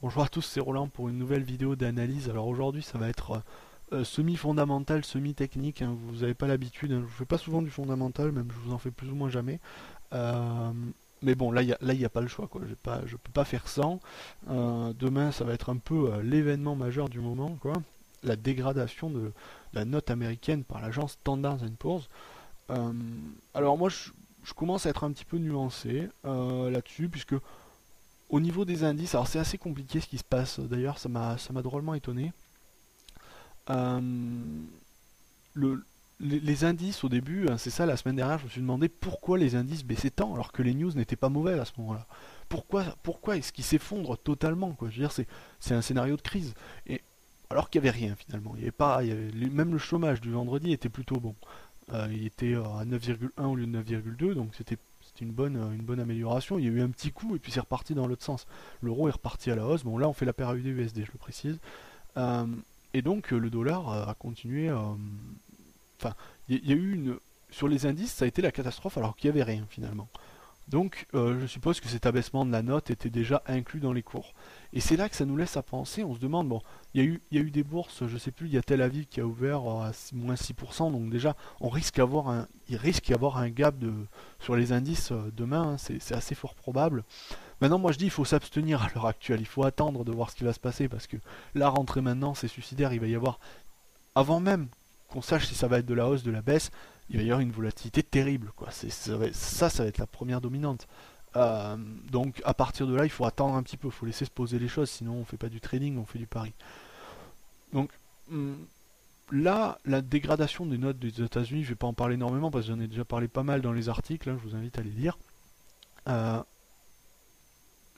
Bonjour à tous, c'est Roland pour une nouvelle vidéo d'analyse. Alors aujourd'hui ça va être semi-fondamental, semi-technique, hein. Vous n'avez pas l'habitude, hein. Je fais pas souvent du fondamental, même je vous en fais plus ou moins jamais. Euh, mais bon, là, y a pas le choix, quoi. Je peux pas faire sans. Demain ça va être un peu l'événement majeur du moment, quoi. La dégradation de la note américaine par l'agence Standard Poor's. Euh, alors moi je commence à être un petit peu nuancé là-dessus, puisque au niveau des indices, alors c'est assez compliqué ce qui se passe. D'ailleurs, ça m'a drôlement étonné. Euh, le, les indices au début, hein, c'est ça, la semaine dernière, je me suis demandé pourquoi les indices baissaient tant alors que les news n'étaient pas mauvaises à ce moment-là. Pourquoi est-ce qu'ils s'effondrent totalement, quoi. Je veux dire, c'est un scénario de crise. Et alors qu'il n'y avait rien finalement. Il y avait pas, il y avait, même le chômage du vendredi était plutôt bon. Il était à 9,1 au lieu de 9,2, donc c'était une bonne amélioration. Il y a eu un petit coup et puis c'est reparti dans l'autre sens. L'euro est reparti à la hausse. Bon, là on fait la paire USD, je le précise. Euh, et donc le dollar a continué. Enfin, il y a eu une. Sur les indices, ça a été la catastrophe alors qu'il n'y avait rien finalement. Donc je suppose que cet abaissement de la note était déjà inclus dans les cours. Et c'est là que ça nous laisse à penser, on se demande, bon, il y a eu des bourses, je sais plus, il y a Tel Aviv qui a ouvert à moins 6%, donc déjà il risque d'y avoir un gap sur les indices demain, hein, c'est assez fort probable. Maintenant moi je dis il faut s'abstenir à l'heure actuelle, il faut attendre de voir ce qui va se passer, parce que là rentrer maintenant c'est suicidaire, il va y avoir avant même qu'on sache si ça va être de la hausse, de la baisse, il va y avoir une volatilité terrible, quoi. Ça va être la première dominante. Euh, donc à partir de là, il faut attendre un petit peu, il faut laisser se poser les choses, sinon on fait pas du trading, on fait du pari. Donc là, la dégradation des notes des États-Unis, je vais pas en parler énormément parce que j'en ai déjà parlé pas mal dans les articles, hein, je vous invite à les lire. Euh,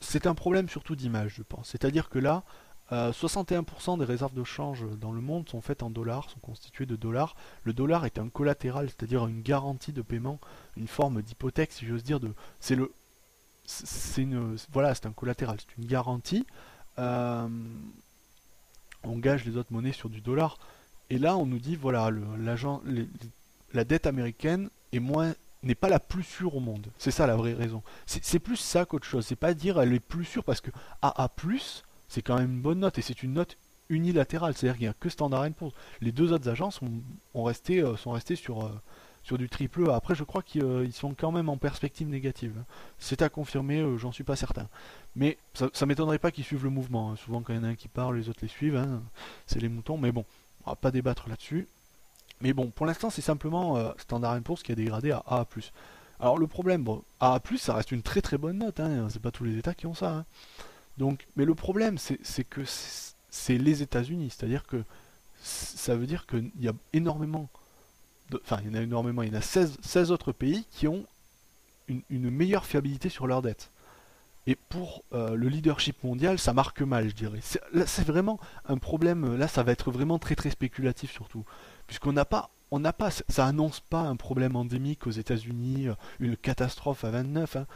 c'est un problème surtout d'image, je pense. C'est-à-dire que là, 61% des réserves de change dans le monde sont faites en dollars, sont constituées de dollars. Le dollar est un collatéral, c'est-à-dire une garantie de paiement, une forme d'hypothèque, si j'ose dire. C'est le, c'est une, voilà, c'est un collatéral, c'est une garantie. Euh, on gage les autres monnaies sur du dollar. Et là, on nous dit, voilà, la dette américaine n'est pas la plus sûre au monde. C'est ça la vraie raison. C'est plus ça qu'autre chose. C'est pas dire elle est plus sûre parce que AA+, c'est quand même une bonne note et c'est une note unilatérale. C'est-à-dire qu'il n'y a que Standard Poor's. Les deux autres agences sont restées sur du triple A. Après, je crois qu'ils sont quand même en perspective négative, hein. C'est à confirmer, j'en suis pas certain. Mais ça m'étonnerait pas qu'ils suivent le mouvement, hein. Souvent, quand il y en a un qui parle, les autres les suivent, hein. C'est les moutons. Mais bon, on va pas débattre là-dessus. Mais bon, pour l'instant, c'est simplement Standard Poor's qui a dégradé à AA+. Alors le problème, bon, AA+, ça reste une très très bonne note, hein. C'est pas tous les États qui ont ça, hein. Donc, mais le problème, c'est que c'est les États-Unis, c'est-à-dire que ça veut dire qu'il y a énormément, enfin il y en a énormément, il y en a 16 autres pays qui ont une meilleure fiabilité sur leur dette. Et pour le leadership mondial, ça marque mal, je dirais. Là, c'est vraiment un problème. Là, ça va être vraiment très très spéculatif surtout, puisqu'on n'a pas, ça annonce pas un problème endémique aux États-Unis, une catastrophe à 29, hein.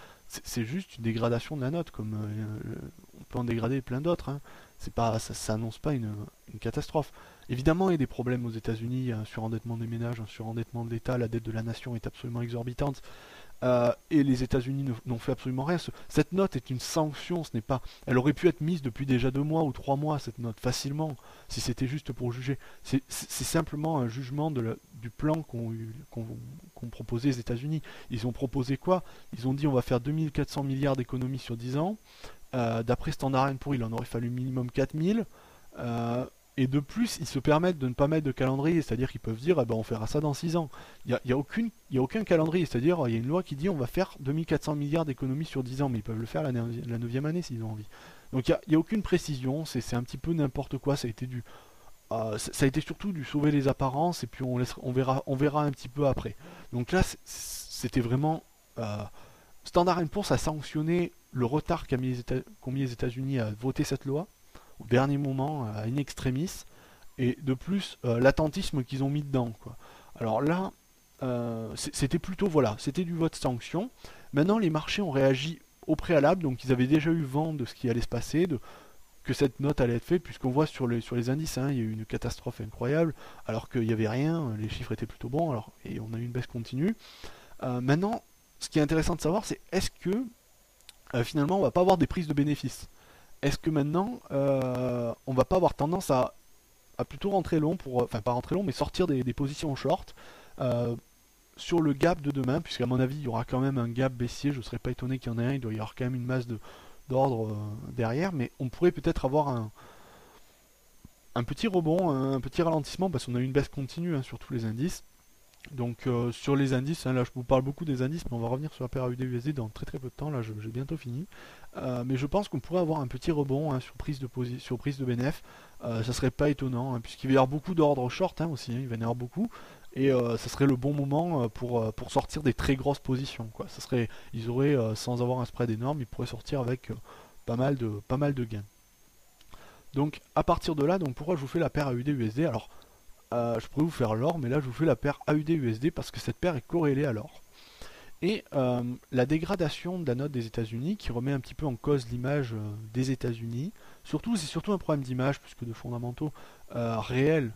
C'est juste une dégradation de la note, comme on peut en dégrader plein d'autres, hein. C'est pas, ça annonce pas une catastrophe. Évidemment, il y a des problèmes aux États-Unis, il y a un surendettement des ménages, un surendettement de l'État, la dette de la nation est absolument exorbitante. Et les États-Unis n'ont fait absolument rien. Cette note est une sanction, ce n'est pas. Elle aurait pu être mise depuis déjà 2 mois ou 3 mois, cette note, facilement, si c'était juste pour juger. C'est simplement un jugement du plan qu'ont proposé les États-Unis. Ils ont proposé quoi? Ils ont dit on va faire 2400 milliards d'économies sur 10 ans. D'après Standard Poor's, il en aurait fallu minimum 4000. Et de plus, ils se permettent de ne pas mettre de calendrier, c'est-à-dire qu'ils peuvent dire, eh ben, on fera ça dans 6 ans. Il y a aucun calendrier, c'est-à-dire il y a une loi qui dit on va faire 2400 milliards d'économies sur 10 ans, mais ils peuvent le faire la 9e année s'ils ont envie. Donc il y a aucune précision, c'est un petit peu n'importe quoi, ça a été surtout du sauver les apparences, et puis on verra un petit peu après. Donc là, c'était vraiment... Standard Poor's a sanctionné le retard qu'ont mis les États-Unis à voter cette loi, au dernier moment, à in extremis, et de plus l'attentisme qu'ils ont mis dedans, quoi. Alors là, c'était plutôt, voilà, c'était du vote sanction. Maintenant, les marchés ont réagi au préalable, donc ils avaient déjà eu vent de ce qui allait se passer, que cette note allait être faite, puisqu'on voit sur les indices, hein, il y a eu une catastrophe incroyable, alors qu'il n'y avait rien, les chiffres étaient plutôt bons, et on a eu une baisse continue. Maintenant, ce qui est intéressant de savoir, c'est est-ce que finalement on va pas avoir des prises de bénéfices? est-ce que maintenant, on va pas avoir tendance à plutôt rentrer long pour, enfin pas rentrer long, mais sortir des positions short euh, sur le gap de demain, puisqu'à mon avis, il y aura quand même un gap baissier, je ne serais pas étonné qu'il y en ait un, il doit y avoir quand même une masse d'ordre derrière, mais on pourrait peut-être avoir un petit rebond, un petit ralentissement, parce qu'on a eu une baisse continue hein, sur tous les indices. Donc sur les indices, hein, là je vous parle beaucoup des indices, mais on va revenir sur la paire AUD-USD dans très très peu de temps, là j'ai bientôt fini. Mais je pense qu'on pourrait avoir un petit rebond hein, sur prise de bénéf. Ça serait pas étonnant, hein, puisqu'il va y avoir beaucoup d'ordre short hein, aussi, hein, il va y en avoir beaucoup. Et ça serait le bon moment pour sortir des très grosses positions. Quoi. Ça serait, ils auraient, sans avoir un spread énorme, ils pourraient sortir avec pas mal de gains. Donc à partir de là, donc pourquoi je vous fais la paire AUD-USD? Alors je pourrais vous faire l'or, mais là je vous fais la paire AUD-USD parce que cette paire est corrélée à l'or. Et la dégradation de la note des États-Unis qui remet un petit peu en cause l'image des États-Unis. Surtout, c'est surtout un problème d'image plus que de fondamentaux réels.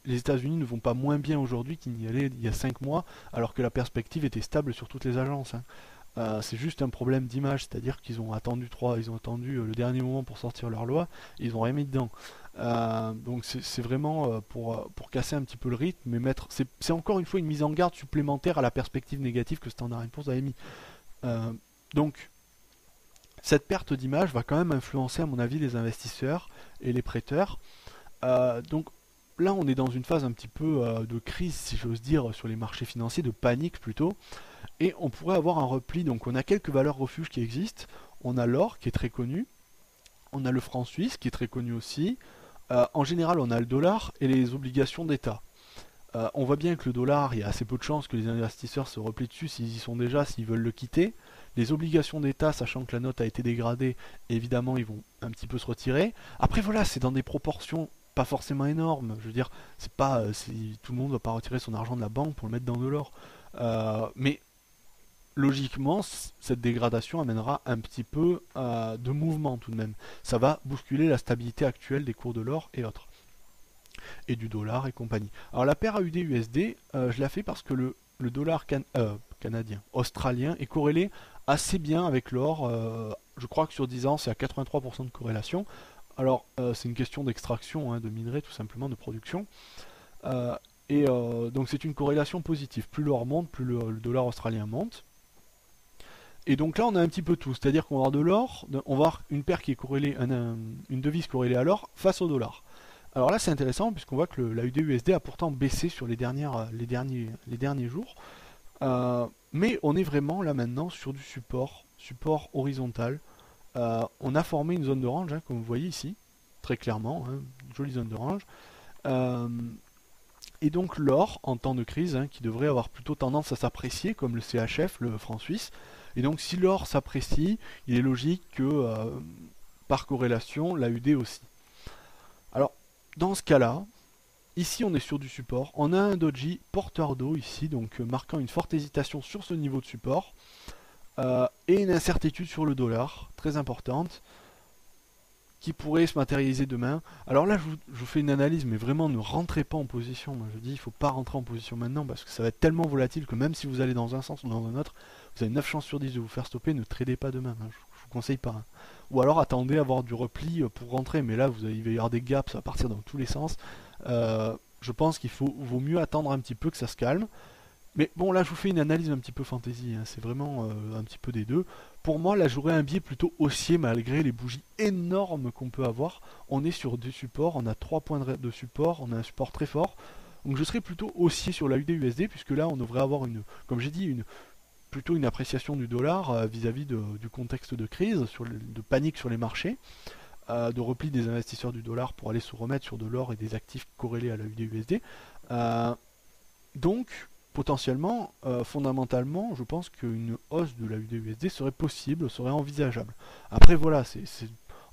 Les États-Unis ne vont pas moins bien aujourd'hui qu'ils n'y allaient il y a 5 mois, alors que la perspective était stable sur toutes les agences. Hein. C'est juste un problème d'image, c'est-à-dire qu'ils ont attendu le dernier moment pour sortir leur loi, et ils ont rien mis dedans. Donc c'est vraiment pour casser un petit peu le rythme, mais c'est encore une fois une mise en garde supplémentaire à la perspective négative que Standard & Poor's avait mis. Euh, donc cette perte d'image va quand même influencer à mon avis les investisseurs et les prêteurs. Donc là on est dans une phase un petit peu de crise si j'ose dire sur les marchés financiers, de panique plutôt. Et on pourrait avoir un repli, donc on a quelques valeurs refuges qui existent. On a l'or qui est très connu, on a le franc suisse qui est très connu aussi. En général, on a le dollar et les obligations d'État. On voit bien que le dollar, il y a assez peu de chances que les investisseurs se replient dessus s'ils y sont déjà, s'ils veulent le quitter. Les obligations d'État, sachant que la note a été dégradée, évidemment, ils vont un petit peu se retirer. Après, voilà, c'est dans des proportions pas forcément énormes. Je veux dire, c'est pas, tout le monde ne va pas retirer son argent de la banque pour le mettre dans de l'or. Mais logiquement, cette dégradation amènera un petit peu de mouvement tout de même. Ça va bousculer la stabilité actuelle des cours de l'or et autres. Et du dollar et compagnie. Alors la paire AUD-USD, je la fais parce que le dollar canadien, australien est corrélé assez bien avec l'or. Je crois que sur 10 ans, c'est à 83% de corrélation. Alors c'est une question d'extraction, hein, de minerais tout simplement, de production. Donc c'est une corrélation positive. Plus l'or monte, plus le dollar australien monte. Et donc là, on a un petit peu tout. C'est-à-dire qu'on va avoir de l'or, on va avoir une paire qui est corrélée, une devise corrélée à l'or face au dollar. Alors là, c'est intéressant puisqu'on voit que la UD-USD a pourtant baissé sur les derniers jours. Mais on est vraiment là maintenant sur du support horizontal. On a formé une zone de range, hein, comme vous voyez ici, très clairement, hein, une jolie zone de range. Et donc l'or, en temps de crise, hein, qui devrait avoir plutôt tendance à s'apprécier, comme le CHF, le franc suisse. Et donc si l'or s'apprécie, il est logique que, par corrélation, la UD aussi. Alors, dans ce cas-là, ici on est sur du support. On a un doji porteur d'eau ici, donc marquant une forte hésitation sur ce niveau de support. Et une incertitude sur le dollar, très importante, qui pourrait se matérialiser demain. Alors là, je vous fais une analyse, mais vraiment ne rentrez pas en position. Moi, je dis, il ne faut pas rentrer en position maintenant, parce que ça va être tellement volatile que même si vous allez dans un sens ou dans un autre, vous avez 9 chances sur 10 de vous faire stopper, ne tradez pas demain. Hein, je vous conseille pas. Hein. Ou alors attendez à avoir du repli pour rentrer, mais là, il va y avoir des gaps, ça va partir dans tous les sens. Je pense qu'il vaut mieux attendre un petit peu que ça se calme. Mais bon, là, je vous fais une analyse un petit peu fantasy, hein, c'est vraiment un petit peu des deux. Pour moi, là, j'aurais un biais plutôt haussier malgré les bougies énormes qu'on peut avoir. On est sur deux supports, on a 3 points de support, on a un support très fort. Donc je serais plutôt haussier sur la UD-USD, puisque là, on devrait avoir, comme j'ai dit, plutôt une appréciation du dollar vis-à-vis du contexte de crise, de panique sur les marchés, de repli des investisseurs du dollar pour aller se remettre sur de l'or et des actifs corrélés à la UD-USD. Donc, potentiellement, fondamentalement, je pense qu'une hausse de la UD-USD serait possible, serait envisageable. Après, voilà,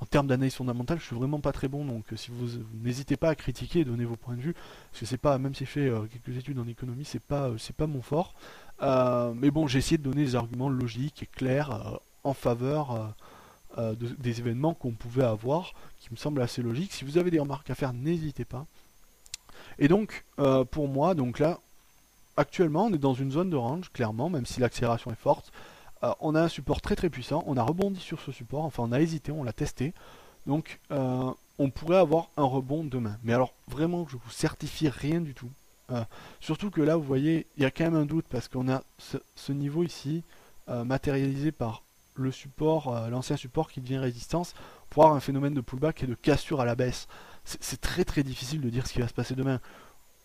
en termes d'analyse fondamentale, je suis vraiment pas très bon, donc si vous n'hésitez pas à critiquer et donner vos points de vue, parce que c'est pas, même si j'ai fait quelques études en économie, c'est pas mon fort. Mais bon, j'ai essayé de donner des arguments logiques et clairs en faveur des événements qu'on pouvait avoir, qui me semblent assez logiques. Si vous avez des remarques à faire, n'hésitez pas. Et donc, pour moi, donc là, actuellement, on est dans une zone de range, clairement, même si l'accélération est forte. On a un support très très puissant, on a rebondi sur ce support, enfin on a hésité, on l'a testé, donc on pourrait avoir un rebond demain. Mais alors vraiment, je vous certifie rien du tout. Euh, Surtout que là, vous voyez, il y a quand même un doute parce qu'on a ce niveau ici matérialisé par le support, l'ancien support qui devient résistance, pour avoir un phénomène de pullback et de cassure à la baisse. C'est très très difficile de dire ce qui va se passer demain.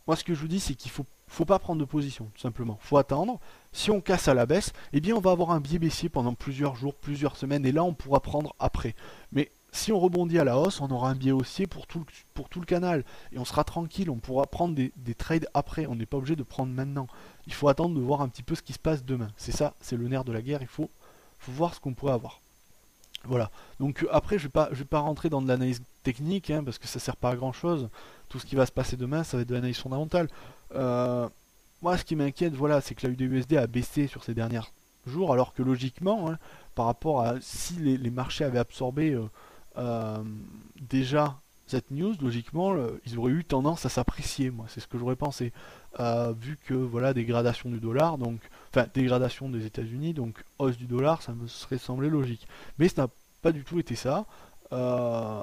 Moi, ce que je vous dis, c'est qu'il faut pas prendre de position, tout simplement. Faut attendre. Si on casse à la baisse, eh bien, on va avoir un biais baissier pendant plusieurs jours, plusieurs semaines, et là, on pourra prendre après. Mais si on rebondit à la hausse, on aura un biais haussier pour tout le canal, et on sera tranquille, on pourra prendre des trades après. On n'est pas obligé de prendre maintenant. Il faut attendre de voir un petit peu ce qui se passe demain. C'est ça, c'est le nerf de la guerre. Faut voir ce qu'on pourrait avoir. Voilà. Donc après, je vais pas rentrer dans de l'analyse technique, hein, parce que ça sert pas à grand chose. Tout ce qui va se passer demain, ça va être de l'analyse fondamentale. Euh, Moi, ce qui m'inquiète, voilà, c'est que la UDUSD a baissé sur ces derniers jours, alors que logiquement, hein, par rapport à si les marchés avaient absorbé euh, déjà cette news, logiquement, ils auraient eu tendance à s'apprécier. Moi, c'est ce que j'aurais pensé, vu que voilà, dégradation du dollar, donc, enfin, dégradation des États-Unis, donc hausse du dollar, ça me serait semblé logique. Mais ça n'a pas du tout été ça. Euh,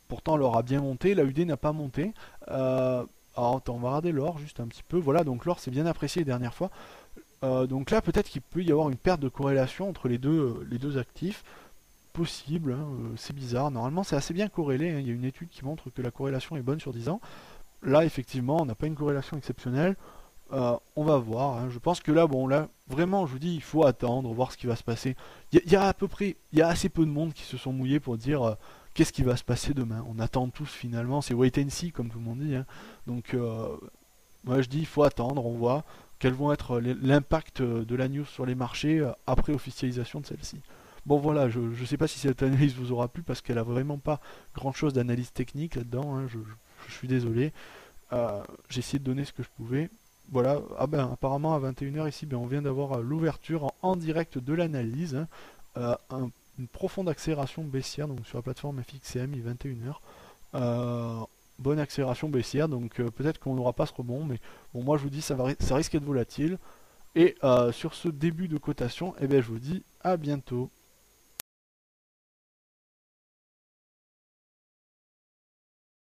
Pourtant, l'or a bien monté, la UD n'a pas monté. Alors, attends, on va regarder l'or juste un petit peu. Voilà, donc l'or s'est bien apprécié les dernières fois. Donc là, peut-être qu'il peut y avoir une perte de corrélation entre les deux actifs. Possible, hein, c'est bizarre. Normalement, c'est assez bien corrélé, hein. Il y a une étude qui montre que la corrélation est bonne sur 10 ans. Là, effectivement, on n'a pas une corrélation exceptionnelle. On va voir, hein. Je pense que là, bon, là, vraiment, je vous dis, il faut attendre, voir ce qui va se passer. Il y a à peu près, il y a assez peu de monde qui se sont mouillés pour dire qu'est-ce qui va se passer demain. On attend tous finalement, c'est wait and see, comme tout le monde dit, hein. Donc, moi, je dis, il faut attendre, on voit quels vont être l'impact de la news sur les marchés après officialisation de celle-ci. Bon voilà, je ne sais pas si cette analyse vous aura plu parce qu'elle a vraiment pas grand chose d'analyse technique là-dedans, hein. Je suis désolé. J'ai essayé de donner ce que je pouvais. Voilà, ah ben apparemment à 21 h ici, ben, on vient d'avoir l'ouverture en direct de l'analyse, hein. Une profonde accélération baissière donc sur la plateforme FXCM, 21 h. Bonne accélération baissière, donc peut-être qu'on n'aura pas ce rebond, mais bon, moi je vous dis ça risque d'être volatile. Et sur ce début de cotation, eh ben, je vous dis à bientôt.